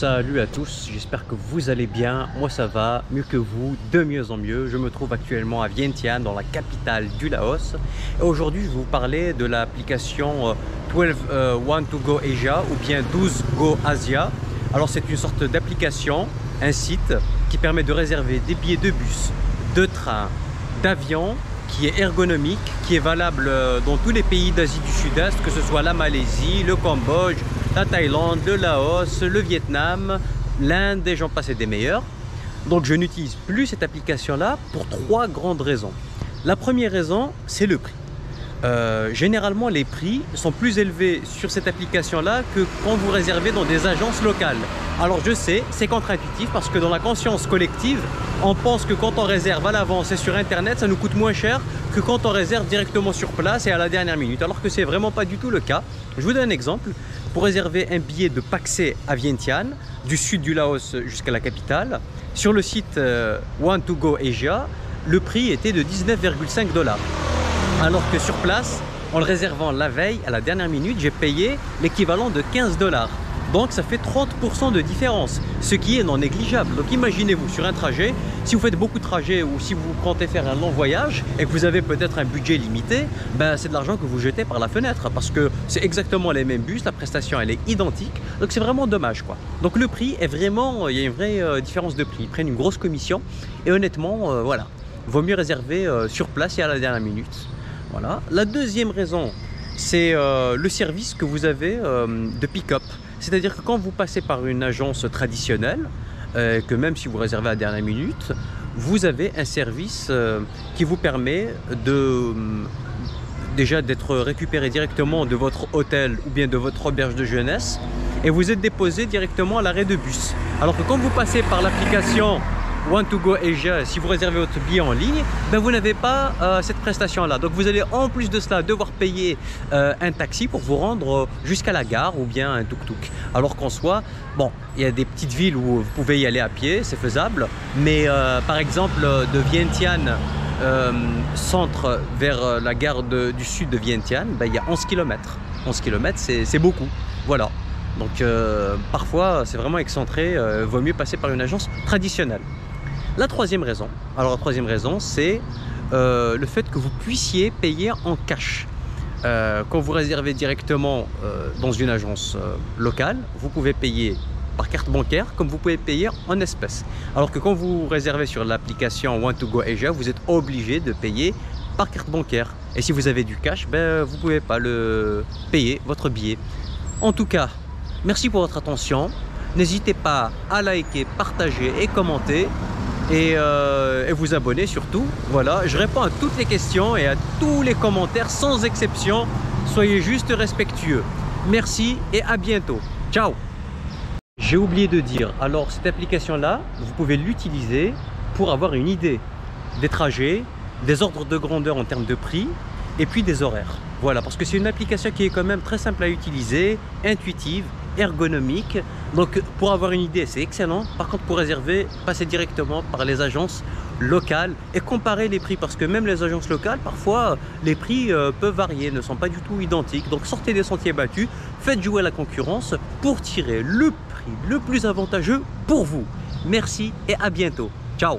Salut à tous, j'espère que vous allez bien. Moi ça va, mieux que vous, de mieux en mieux. Je me trouve actuellement à Vientiane, dans la capitale du Laos. Et aujourd'hui je vais vous parler de l'application 12 One to Go Asia ou bien 12 Go Asia. Alors c'est une sorte d'application, un site qui permet de réserver des billets de bus, de train, d'avion, qui est ergonomique, qui est valable dans tous les pays d'Asie du Sud-Est, que ce soit la Malaisie, le Cambodge, la Thaïlande, le Laos, le Vietnam, l'Inde, et j'en passe et des meilleurs. Donc je n'utilise plus cette application-là pour trois grandes raisons. La première raison, c'est le prix. Généralement, les prix sont plus élevés sur cette application-là que quand vous réservez dans des agences locales. Alors je sais, c'est contre-intuitif parce que dans la conscience collective, on pense que quand on réserve à l'avance et sur Internet, ça nous coûte moins cher que quand on réserve directement sur place et à la dernière minute. Alors que c'est vraiment pas du tout le cas. Je vous donne un exemple. Pour réserver un billet de Pak-Sé à Vientiane, du sud du Laos jusqu'à la capitale, sur le site One to Go Asia, le prix était de 19,5 $. Alors que sur place, en le réservant la veille, à la dernière minute, j'ai payé l'équivalent de 15 $. Donc ça fait 30% de différence, ce qui est non négligeable. Donc imaginez-vous sur un trajet, si vous faites beaucoup de trajets ou si vous comptez faire un long voyage et que vous avez peut-être un budget limité, ben c'est de l'argent que vous jetez par la fenêtre parce que c'est exactement les mêmes bus, la prestation elle est identique, donc c'est vraiment dommage quoi. Donc le prix est vraiment, il y a une vraie différence de prix, ils prennent une grosse commission et honnêtement, voilà, vaut mieux réserver sur place et à la dernière minute. Voilà. La deuxième raison, c'est le service que vous avez de pick-up. C'est-à-dire que quand vous passez par une agence traditionnelle, que même si vous réservez à la dernière minute, vous avez un service qui vous permet déjà d'être récupéré directement de votre hôtel ou bien de votre auberge de jeunesse et vous êtes déposé directement à l'arrêt de bus. Alors que quand vous passez par l'application One to Go Asia, si vous réservez votre billet en ligne, ben vous n'avez pas cette prestation-là. Donc vous allez en plus de cela devoir payer un taxi pour vous rendre jusqu'à la gare ou bien un tuk-tuk. Alors qu'en soi, bon, il y a des petites villes où vous pouvez y aller à pied, c'est faisable. Mais par exemple de Vientiane centre vers la gare du sud de Vientiane, ben, il y a 11 km. 11 km, c'est beaucoup. Voilà. Donc parfois c'est vraiment excentré, vaut mieux passer par une agence traditionnelle. La troisième raison, c'est le fait que vous puissiez payer en cash. Quand vous réservez directement dans une agence locale, vous pouvez payer par carte bancaire comme vous pouvez payer en espèces. Alors que quand vous réservez sur l'application One to Go Asia, vous êtes obligé de payer par carte bancaire. Et si vous avez du cash, ben, vous ne pouvez pas payer votre billet. En tout cas, merci pour votre attention. N'hésitez pas à liker, partager et commenter. Et vous abonner surtout. Voilà, je réponds à toutes les questions et à tous les commentaires sans exception. Soyez juste respectueux. Merci et à bientôt. Ciao. J'ai oublié de dire, alors cette application-là, vous pouvez l'utiliser pour avoir une idée des trajets, des ordres de grandeur en termes de prix et puis des horaires. Voilà, parce que c'est une application qui est quand même très simple à utiliser, intuitive, ergonomique. Donc pour avoir une idée, c'est excellent. Par contre, pour réserver, passez directement par les agences locales et comparer les prix parce que même les agences locales, parfois, les prix peuvent varier, ne sont pas du tout identiques. Donc sortez des sentiers battus, faites jouer la concurrence pour tirer le prix le plus avantageux pour vous. Merci et à bientôt. Ciao.